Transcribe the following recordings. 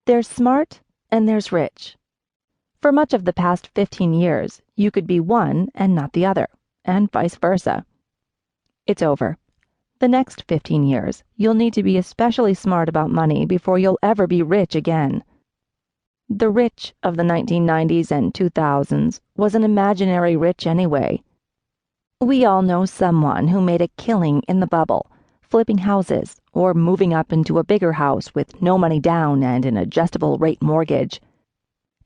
There's smart and there's rich. For much of the past 15 years, you could be one and not the other, and vice versa. It's over. The next 15 years, you'll need to be especially smart about money before you'll ever be rich again. The rich of the 1990s and 2000s was an imaginary rich anyway. We all know someone who made a killing in the bubble, flipping houses or moving up into a bigger house with no money down and an adjustable rate mortgage.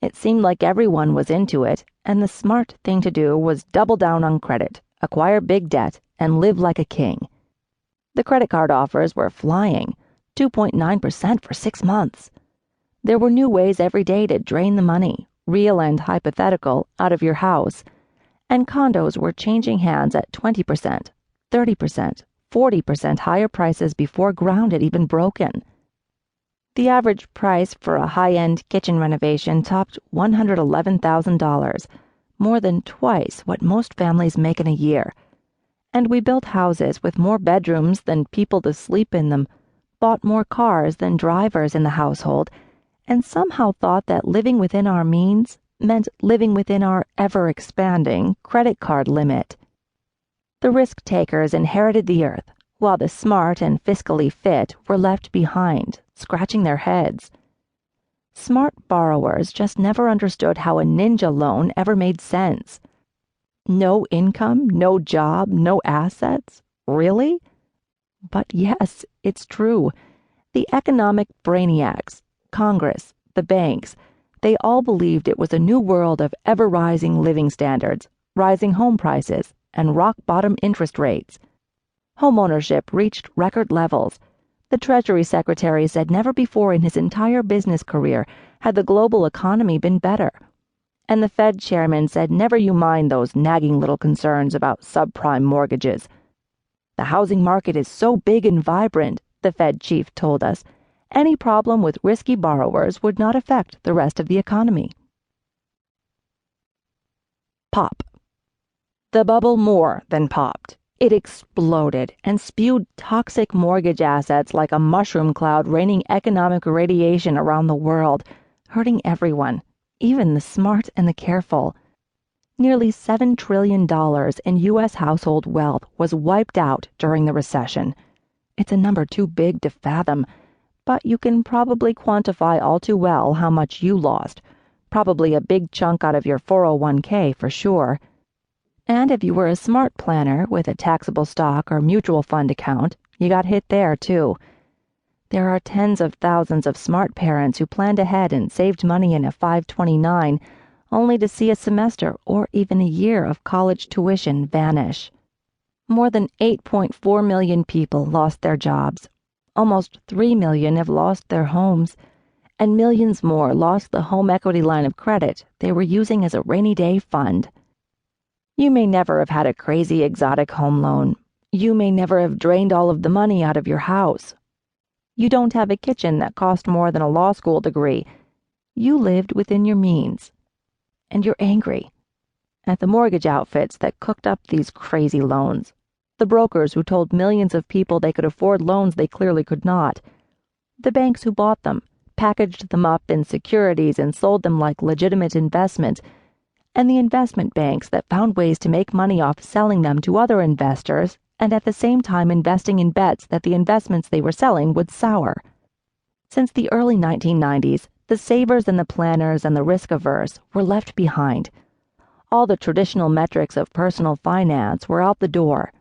It seemed like everyone was into it, and the smart thing to do was double down on credit, acquire big debt, and live like a king. The credit card offers were flying, 2.9% for 6 months. There were new ways every day to drain the money, real and hypothetical, out of your house, and condos were changing hands at 20%, 30%, 40% higher prices before ground had even broken. The average price for a high-end kitchen renovation topped $111,000, more than twice what most families make in a year. And we built houses with more bedrooms than people to sleep in them, bought more cars than drivers in the household, and somehow thought that living within our means meant living within our ever-expanding credit card limit. The risk-takers inherited the earth, while the smart and fiscally fit were left behind, scratching their heads. Smart borrowers just never understood how a ninja loan ever made sense. No income, no job, no assets? Really? But yes, it's true. The economic brainiacs, Congress, the banks, they all believed it was a new world of ever-rising living standards, rising home prices, and rock-bottom interest rates. Homeownership reached record levels. The Treasury Secretary said never before in his entire business career had the global economy been better. And the Fed chairman said never you mind those nagging little concerns about subprime mortgages. The housing market is so big and vibrant, the Fed chief told us, any problem with risky borrowers would not affect the rest of the economy. Pop. The bubble more than popped. It exploded and spewed toxic mortgage assets like a mushroom cloud, raining economic radiation around the world, hurting everyone, even the smart and the careful. Nearly $7 trillion in U.S. household wealth was wiped out during the recession. It's a number too big to fathom, but you can probably quantify all too well how much you lost, probably a big chunk out of your 401k for sure. And if you were a smart planner with a taxable stock or mutual fund account, you got hit there too. There are tens of thousands of smart parents who planned ahead and saved money in a 529, only to see a semester or even a year of college tuition vanish. More than 8.4 million people lost their jobs. Almost 3 million have lost their homes, and millions more lost the home equity line of credit they were using as a rainy day fund. You may never have had a crazy exotic home loan. You may never have drained all of the money out of your house. You don't have a kitchen that cost more than a law school degree. You lived within your means. And you're angry at the mortgage outfits that cooked up these crazy loans, the brokers who told millions of people they could afford loans they clearly could not, the banks who bought them, packaged them up in securities and sold them like legitimate investments, and the investment banks that found ways to make money off selling them to other investors and at the same time investing in bets that the investments they were selling would sour. Since the early 1990s, the savers and the planners and the risk-averse were left behind. All the traditional metrics of personal finance were out the door,